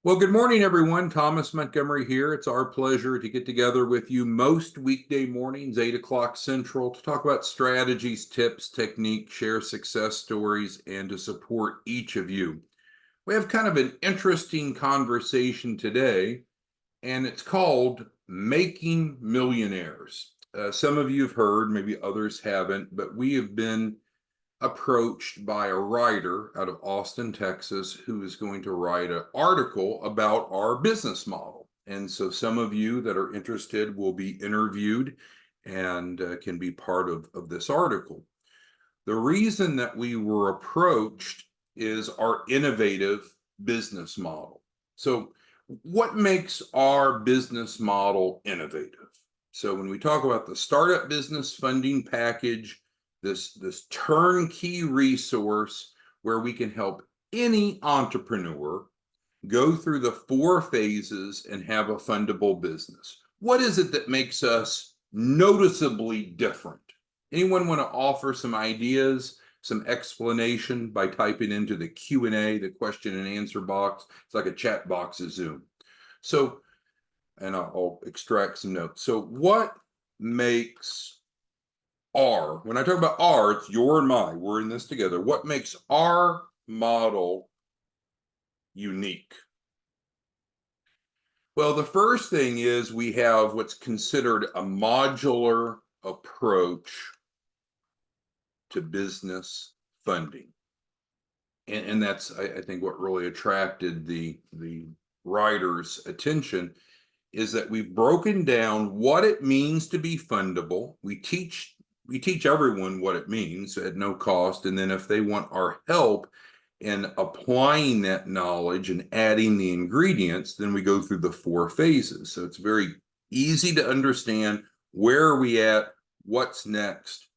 Well, good morning, everyone. Thomas Montgomery here. It's our pleasure to get together with you most weekday mornings, 8 o'clock Central, to talk about strategies, tips, techniques, share success stories, and to support each of you. We have kind of an interesting conversation today, and it's called Making Millionaires. Some of you have heard, maybe others haven't, but we have been approached by a writer out of Austin, Texas, who is going to write an article about our business model. And so some of you that are interested will be interviewed and can be part of this article. The reason that we were approached is our innovative business model. So, what makes our business model innovative? So, when we talk about the startup business funding package, this turnkey resource where we can help any entrepreneur go through the four phases and have a fundable business. What is it that makes us noticeably different? Anyone want to offer some ideas, some explanation by typing into the Q&A, the question and answer box? It's like a chat box of Zoom. So, and I'll extract some notes. So what makes when I talk about our, it's your and my, we're in this together. What makes our model unique? Well, the first thing is we have what's considered a modular approach to business funding. And that's, I think, what really attracted the writer's attention is that we've broken down what it means to be fundable. We teach everyone what it means at no cost. And then if they want our help in applying that knowledge and adding the ingredients, then we go through the four phases. So it's very easy to understand where are we at, what's next,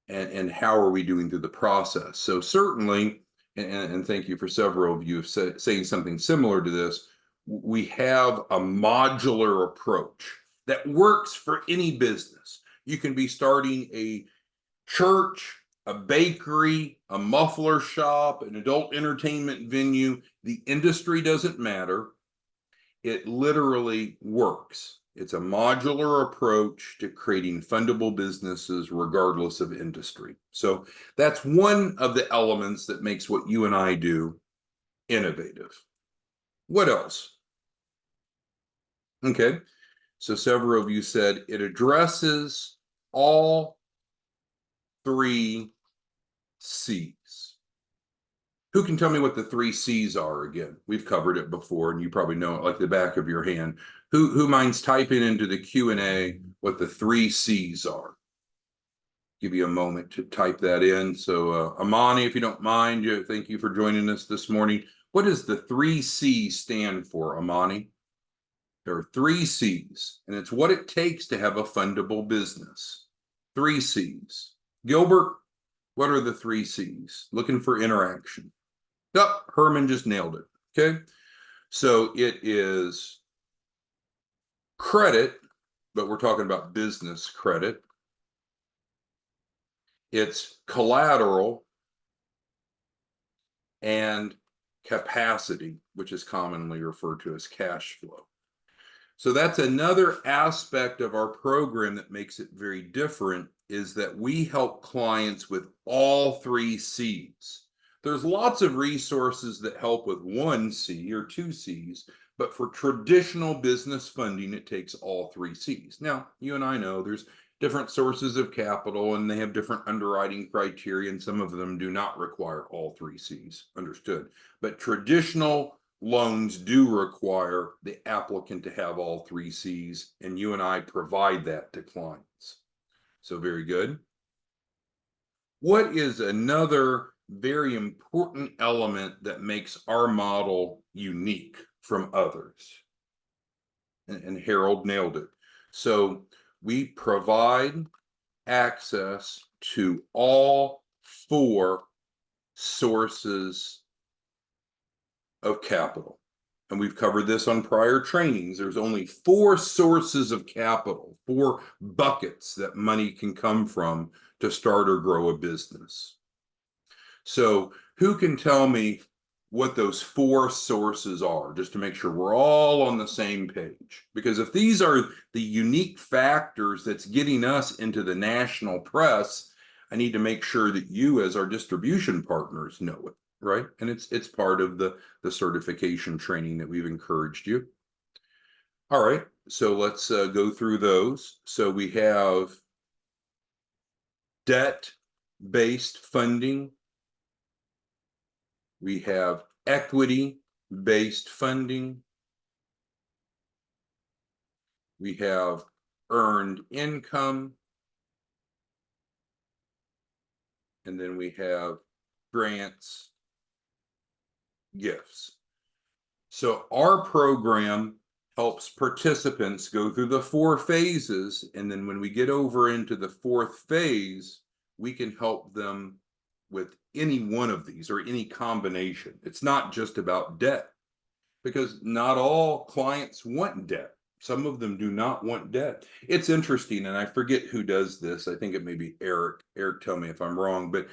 and how are we doing through the process. So certainly, and thank you for several of you saying something similar to this, we have a modular approach that works for any business. You can be starting a church, a bakery, a muffler shop, an adult entertainment venue. The industry doesn't matter. It literally works. It's a modular approach to creating fundable businesses regardless of industry. So that's one of the elements that makes what you and I do innovative. What else? Okay, so several of you said it addresses all three C's. Who can tell me what the three C's are again? We've covered it before, and you probably know it like the back of your hand. Who minds typing into the Q&A what the three C's are? Give you a moment to type that in. So Amani, if you don't mind, thank you for joining us this morning. What does the three C's stand for, Amani? There are three C's, and it's what it takes to have a fundable business. Three C's. Gilbert, what are the three C's? Looking for interaction. Yep, Herman just nailed it. Okay, so it is credit, but we're talking about business credit. It's collateral and capacity, which is commonly referred to as cash flow. So that's another aspect of our program that makes it very different, is that we help clients with all three C's. There's lots of resources that help with one C or two C's, but for traditional business funding, it takes all three C's. Now, you and I know there's different sources of capital and they have different underwriting criteria, and some of them do not require all three C's. Understood. But traditional loans do require the applicant to have all three C's, and you and I provide that to clients. So very good. What is another very important element that makes our model unique from others? And Harold nailed it. So we provide access to all four sources of capital. And we've covered this on prior trainings. There's only four sources of capital, four buckets that money can come from to start or grow a business. So who can tell me what those four sources are, just to make sure we're all on the same page. Because if these are the unique factors that's getting us into the national press, I need to make sure that you, as our distribution partners, know it, right? And it's part of the certification training that we've encouraged you. All right, so let's go through those. So we have debt-based funding. We have equity-based funding. We have earned income. And then we have grants, gifts. So our program helps participants go through the four phases. And then when we get over into the fourth phase, we can help them with any one of these or any combination. It's not just about debt, because not all clients want debt. Some of them do not want debt. It's interesting, and I forget who does this. I think it may be Eric. Eric, tell me if I'm wrong, but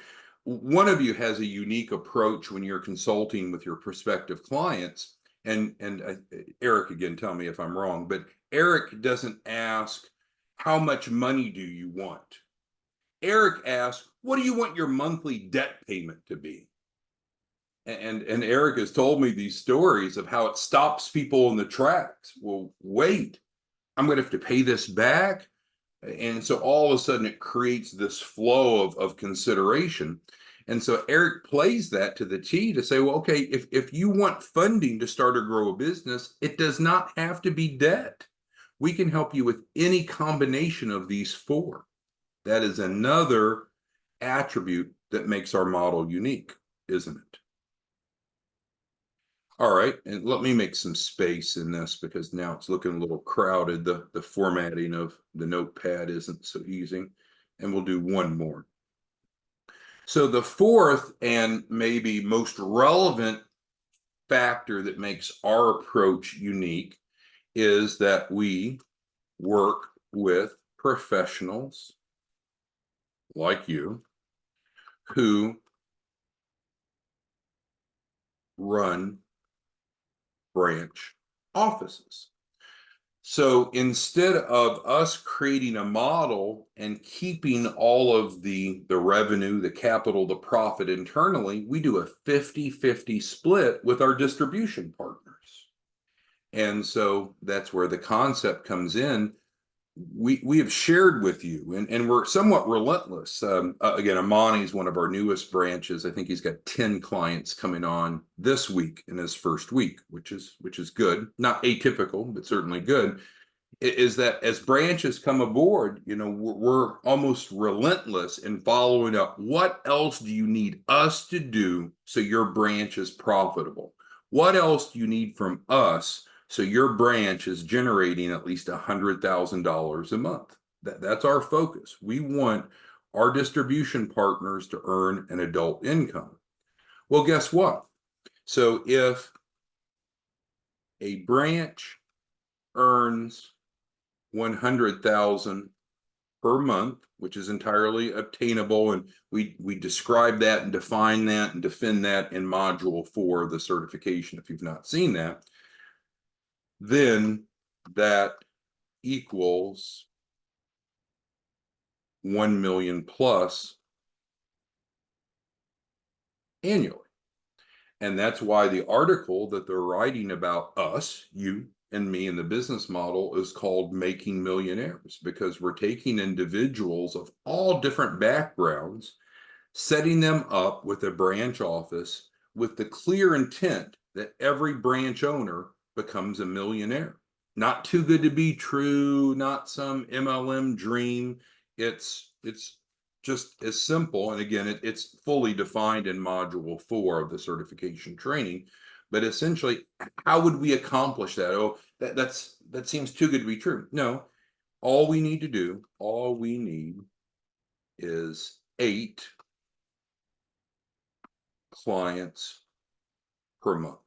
one of you has a unique approach when you're consulting with your prospective clients. And Eric, again, tell me if I'm wrong, but Eric doesn't ask, how much money do you want? Eric asks, what do you want your monthly debt payment to be? And Eric has told me these stories of how it stops people in the tracks. Well, wait, I'm going to have to pay this back. And so all of a sudden it creates this flow of consideration. And so Eric plays that to the T to say, well, okay, if you want funding to start or grow a business, it does not have to be debt. We can help you with any combination of these four. That is another attribute that makes our model unique, isn't it? All right, and let me make some space in this because now it's looking a little crowded. The formatting of the notepad isn't so easy. And we'll do one more. So the fourth and maybe most relevant factor that makes our approach unique is that we work with professionals like you who run branch offices. So instead of us creating a model and keeping all of the revenue, the capital, the profit internally, we do a 50-50 split with our distribution partners. And so that's where the concept comes in. We have shared with you, and we're somewhat relentless. Again, Amani is one of our newest branches. I think he's got 10 clients coming on this week in his first week, which is good. Not atypical, but certainly good. Is that as branches come aboard, we're almost relentless in following up. What else do you need us to do so your branch is profitable? What else do you need from us so your branch is generating at least $100,000 a month? That's our focus. We want our distribution partners to earn an adult income. Well, guess what? So if a branch earns 100,000 per month, which is entirely obtainable, and we describe that and define that and defend that in module 4 of the certification if you've not seen that, then that equals 1 million plus annually. And that's why the article that they're writing about us, you and me, in the business model is called Making Millionaires, because we're taking individuals of all different backgrounds, setting them up with a branch office with the clear intent that every branch owner becomes a millionaire. Not too good to be true, not some MLM dream. It's just as simple. And again, it's fully defined in module 4 of the certification training. But essentially, how would we accomplish that? Oh, that seems too good to be true. No, all we need is 8 clients per month.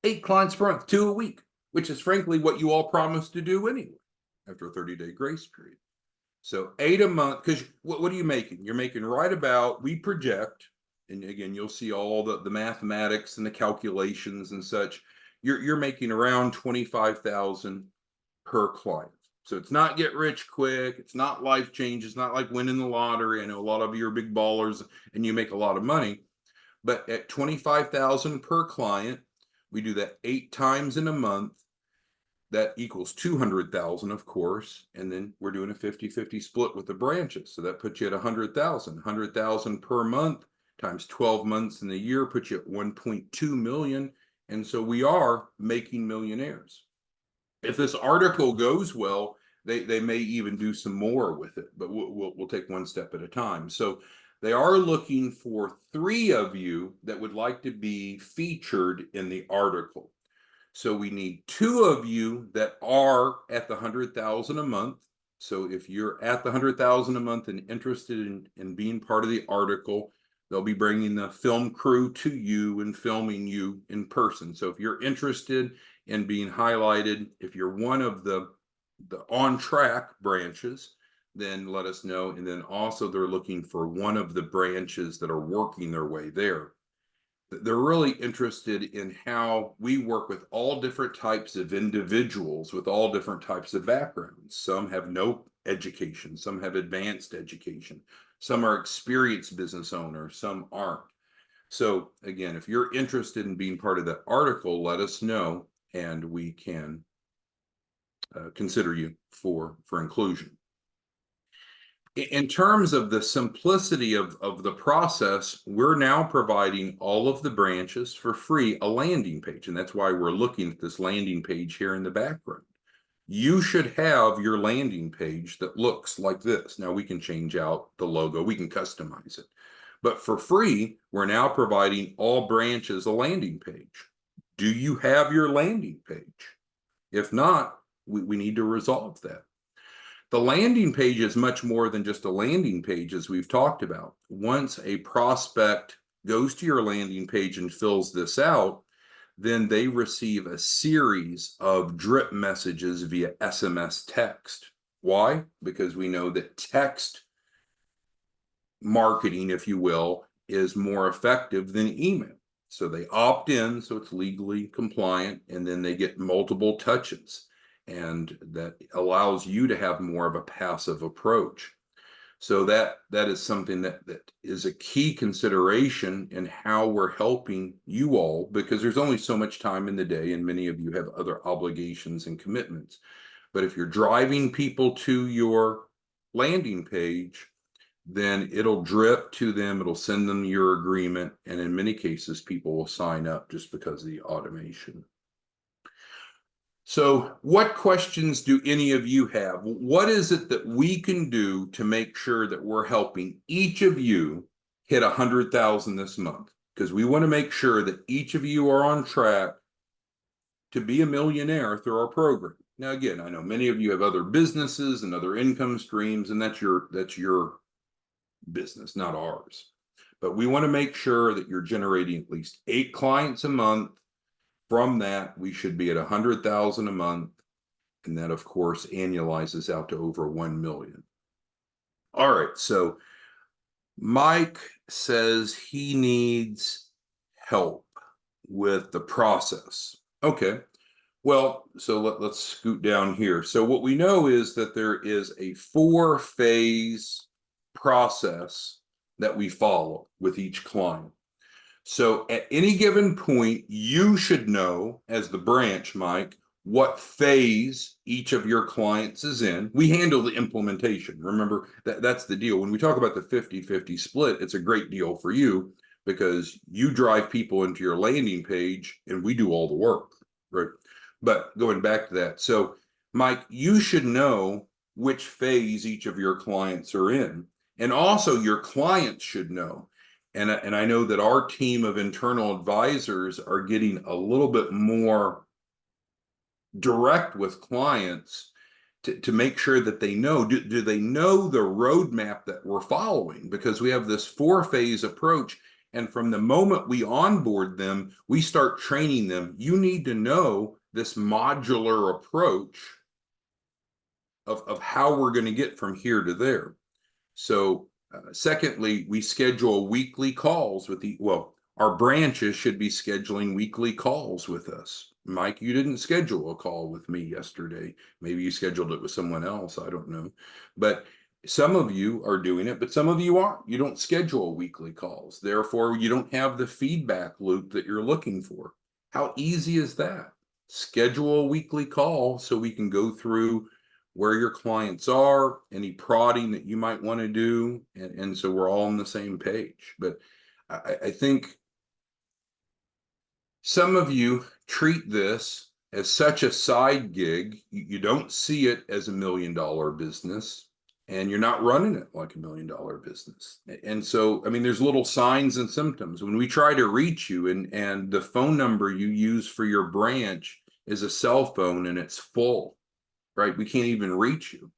8 clients per month, 2 a week, which is frankly what you all promised to do anyway after a 30-day grace period. So 8 a month, because what are you making? You're making right about, we project, and again, you'll see all the mathematics and the calculations and such. You're making around 25,000 per client. So it's not get rich quick. It's not life change. It's not like winning the lottery. I know a lot of you are big ballers and you make a lot of money, but at 25,000 per client, we do that 8 times in a month. That equals 200,000, of course. And then we're doing a 50-50 split with the branches. So that puts you at 100,000 per month times 12 months in the year puts you at 1.2 million. And so we are making millionaires. If this article goes well, they may even do some more with it, but we'll take one step at a time. So they are looking for 3 of you that would like to be featured in the article. So we need 2 of you that are at the 100,000 a month. So if you're at the 100,000 a month and interested in being part of the article, they'll be bringing the film crew to you and filming you in person. So if you're interested in being highlighted, if you're one of the on track branches, then let us know. And then also they're looking for one of the branches that are working their way there. They're really interested in how we work with all different types of individuals with all different types of backgrounds. Some have no education, some have advanced education, some are experienced business owners, some aren't. So again, if you're interested in being part of that article, let us know and we can consider you for inclusion. In terms of the simplicity of the process, we're now providing all of the branches for free a landing page. And that's why we're looking at this landing page here in the background. You should have your landing page that looks like this. Now we can change out the logo, we can customize it. But for free, we're now providing all branches a landing page. Do you have your landing page? If not, we need to resolve that. The landing page is much more than just a landing page, as we've talked about. Once a prospect goes to your landing page and fills this out, then they receive a series of drip messages via SMS text. Why? Because we know that text marketing, if you will, is more effective than email. So they opt in, so it's legally compliant, and then they get multiple touches. And that allows you to have more of a passive approach. So that is something that is a key consideration in how we're helping you all, because there's only so much time in the day and many of you have other obligations and commitments. But if you're driving people to your landing page, then it'll drip to them, it'll send them your agreement, and in many cases people will sign up just because of the automation. So what questions do any of you have? What is it that we can do to make sure that we're helping each of you hit 100,000 this month? Because we want to make sure that each of you are on track to be a millionaire through our program. Now, again, I know many of you have other businesses and other income streams, and that's your business, not ours. But we want to make sure that you're generating at least 8 clients a month. From that, we should be at 100,000 a month, and that, of course, annualizes out to over 1 million. All right, so Mike says he needs help with the process. Okay, well, so let's scoot down here. So what we know is that there is a 4-phase process that we follow with each client. So at any given point, you should know, as the branch, Mike, what phase each of your clients is in. We handle the implementation. Remember, that's the deal. When we talk about the 50-50 split, it's a great deal for you because you drive people into your landing page and we do all the work, right? But going back to that, so Mike, you should know which phase each of your clients are in. And also your clients should know. And I know that our team of internal advisors are getting a little bit more direct with clients to make sure that they know, do they know the roadmap that we're following? Because we have this 4-phase approach. And from the moment we onboard them, we start training them. You need to know this modular approach of how we're going to get from here to there. So Secondly, we schedule weekly calls with our branches should be scheduling weekly calls with us. Mike, you didn't schedule a call with me yesterday. Maybe you scheduled it with someone else. I don't know. But some of you are doing it, but some of you aren't. You don't schedule weekly calls. Therefore, you don't have the feedback loop that you're looking for. How easy is that? Schedule a weekly call so we can go through where your clients are, any prodding that you might want to do, and so we're all on the same page. But I think some of you treat this as such a side gig, you don't see it as $1 million business, and you're not running it like $1 million business. And so, I mean, there's little signs and symptoms. When we try to reach you and the phone number you use for your branch is a cell phone and it's full, right? We can't even reach you.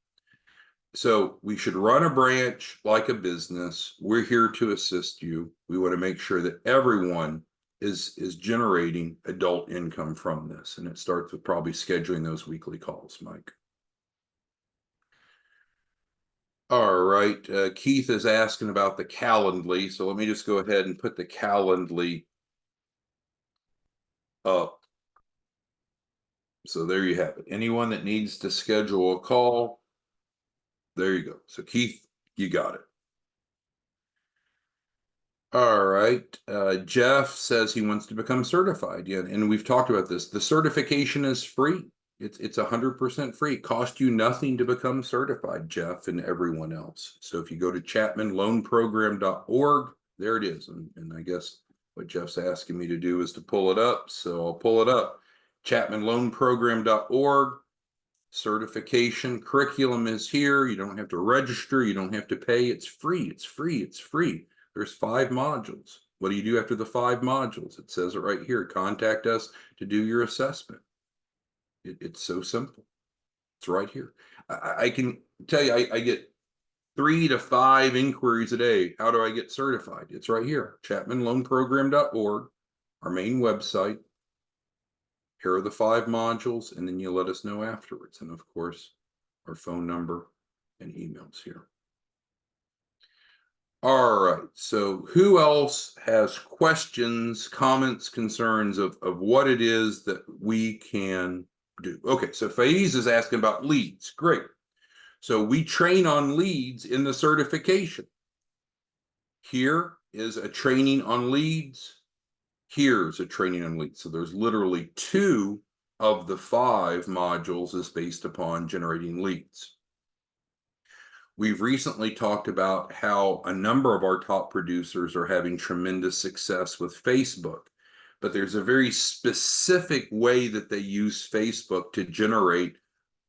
So we should run a branch like a business. We're here to assist you. We want to make sure that everyone is generating adult income from this. And it starts with probably scheduling those weekly calls, Mike. All right. Keith is asking about the Calendly. So let me just go ahead and put the Calendly up. So there you have it. Anyone that needs to schedule a call, there you go. So Keith, you got it. All right. Jeff says he wants to become certified. Yeah, and we've talked about this. The certification is free. It's 100% free. Cost you nothing to become certified, Jeff, and everyone else. So if you go to chapmanloanprogram.org, there it is. And I guess what Jeff's asking me to do is to pull it up. So I'll pull it up. chapmanloanprogram.org. Certification curriculum is here. You don't have to register. You don't have to pay. It's free. It's free. It's free. There's 5 modules. What do you do after the 5 modules? It says it right here. Contact us to do your assessment. It's so simple. It's right here. I can tell you, I get 3 to 5 inquiries a day. How do I get certified? It's right here. chapmanloanprogram.org, our main website. Here are the 5 modules, and then you let us know afterwards. And of course, our phone number and emails here. All right, so who else has questions, comments, concerns of what it is that we can do? Okay, so Faiz is asking about leads. Great. So we train on leads in the certification. Here is a training on leads. Here's a training on leads. So there's literally 2 of the 5 modules is based upon generating leads. We've recently talked about how a number of our top producers are having tremendous success with Facebook, but there's a very specific way that they use Facebook to generate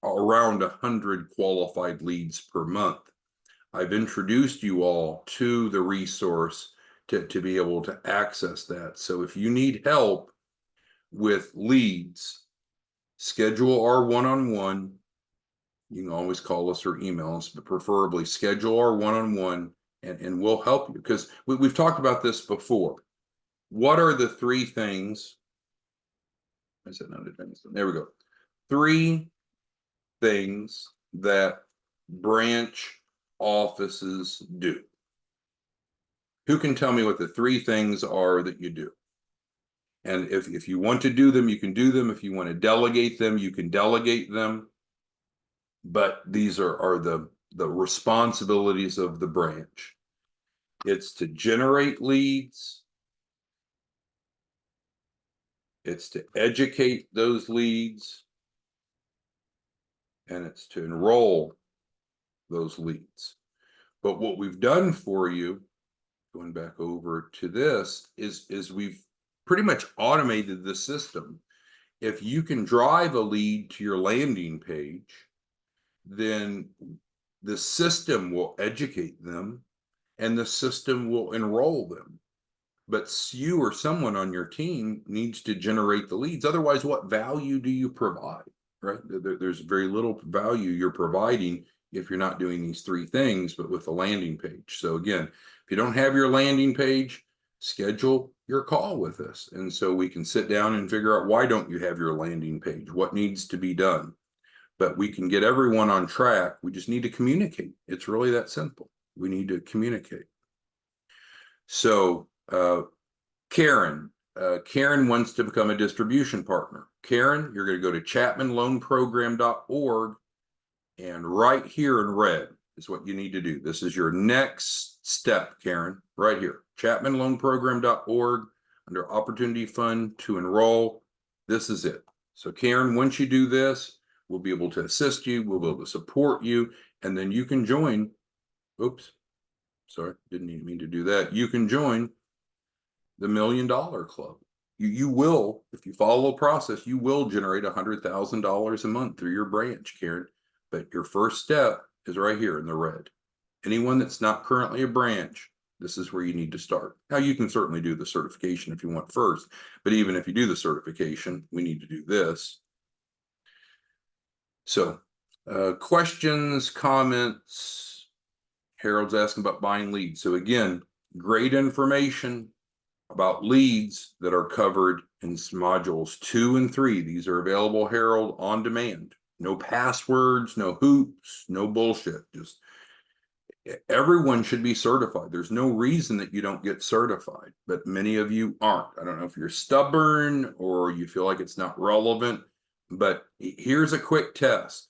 around 100 qualified leads per month. I've introduced you all to the resource to be able to access that. So if you need help with leads, schedule our one-on-one. You can always call us or email us, but preferably schedule our one-on-one and we'll help you, because we've talked about this before. What are the 3 things? I said no things. There we go. 3 things that branch offices do. Who can tell me what the 3 things are that you do? And if you want to do them, you can do them. If you want to delegate them, you can delegate them. But these are the responsibilities of the branch. It's to generate leads. It's to educate those leads. And it's to enroll those leads. But what we've done for you, going back over to this, is we've pretty much automated the system. If you can drive a lead to your landing page, then the system will educate them and the system will enroll them. But you or someone on your team needs to generate the leads. Otherwise, what value do you provide, right? There's very little value you're providing if you're not doing these 3 things, but with a landing page. So again, if you don't have your landing page, schedule your call with us. And so we can sit down and figure out, why don't you have your landing page? What needs to be done? But we can get everyone on track. We just need to communicate. It's really that simple. We need to communicate. So Karen wants to become a distribution partner. Karen, you're going to go to chapmanloanprogram.org, and right here in red is what you need to do. This is your next step, Karen, right here. chapmanloanprogram.org, under Opportunity Fund to enroll. This is it. So Karen, once you do this, we'll be able to assist you. We'll be able to support you. And then you can join. Oops. Sorry, didn't mean to do that. You can join the $1 Million Club. You will, if you follow the process, you will generate $100,000 a month through your branch, Karen. But your first step is right here in the red. Anyone that's not currently a branch, this is where you need to start. Now, you can certainly do the certification if you want first, but even if you do the certification, we need to do this. So, questions, comments? Harold's asking about buying leads. So again, great information about leads that are covered in modules 2 and 3. These are available, Harold, on demand. No passwords, no hoops, no bullshit. Just everyone should be certified. There's no reason that you don't get certified, but many of you aren't. I don't know if you're stubborn or you feel like it's not relevant, but here's a quick test.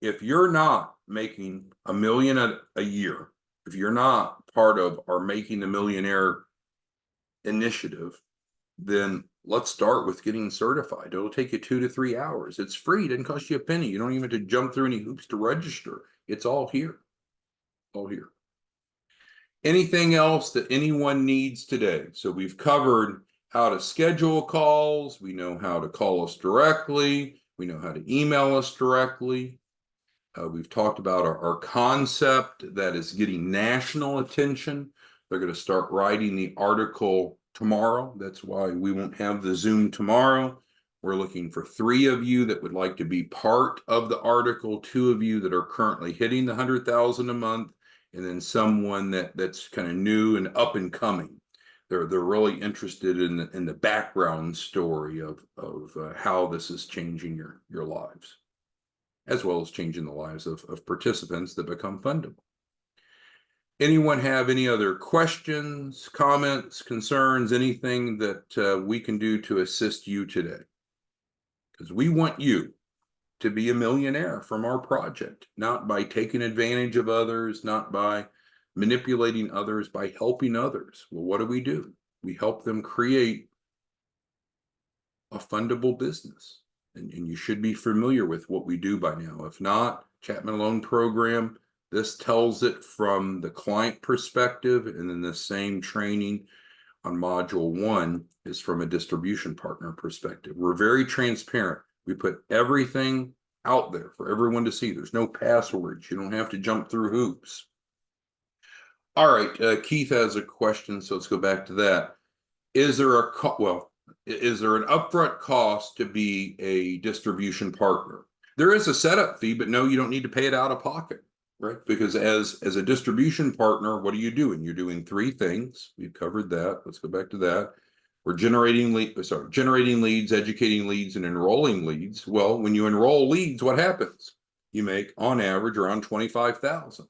If you're not making $1 million a year, if you're not part of our Making the Millionaire initiative, then let's start with getting certified. It'll take you 2 to 3 hours. It's free. It doesn't cost you a penny. You don't even have to jump through any hoops to register. It's all here. All here. Anything else that anyone needs today? So we've covered how to schedule calls. We know how to call us directly. We know how to email us directly. We've talked about our concept that is getting national attention. They're going to start writing the article tomorrow. That's why we won't have the Zoom tomorrow. We're looking for 3 of you that would like to be part of the article, 2 of you that are currently hitting the 100,000 a month, and then someone that's kind of new and up and coming. They're really interested in the background story of how this is changing your lives, as well as changing the lives of participants that become fundable. Anyone have any other questions, comments, concerns, anything that we can do to assist you today? Because we want you to be a millionaire from our project, not by taking advantage of others, not by manipulating others, by helping others. Well, what do? We help them create a fundable business. And you should be familiar with what we do by now. If not, Chapman Loan Program, this tells it from the client perspective, and then the same training on module 1 is from a distribution partner perspective. We're very transparent. We put everything out there for everyone to see. There's no passwords. You don't have to jump through hoops. All right, Keith has a question, so let's go back to that. Is there an upfront cost to be a distribution partner? There is a setup fee, but no, you don't need to pay it out of pocket, right? Because as a distribution partner, what are you doing? You're doing 3 things. We've covered that. Let's go back to that. We're generating leads, educating leads, and enrolling leads. Well, when you enroll leads, what happens? You make on average around $25,000.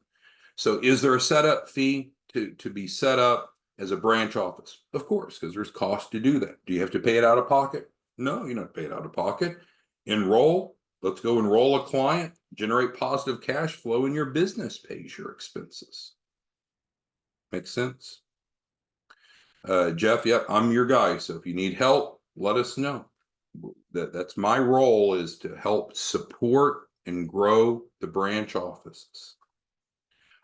So is there a setup fee to be set up as a branch office? Of course, because there's cost to do that. Do you have to pay it out of pocket? No, you don't pay it out of pocket. Enroll. Let's go enroll a client, generate positive cash flow, and your business pays your expenses. Makes sense? Jeff, yep, I'm your guy. So if you need help, let us know. That's my role, is to help support and grow the branch offices.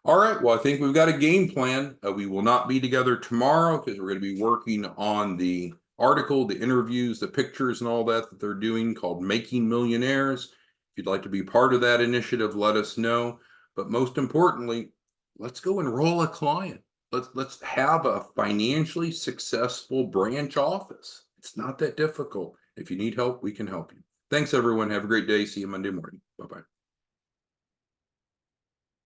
All right, well, I think we've got a game plan. We will not be together tomorrow because we're going to be working on the article, the interviews, the pictures, and all that they're doing, called Making Millionaires. If you'd like to be part of that initiative, let us know. But most importantly, let's go enroll a client. Let's have a financially successful branch office. It's not that difficult. If you need help, we can help you. Thanks, everyone. Have a great day. See you Monday morning. Bye-bye.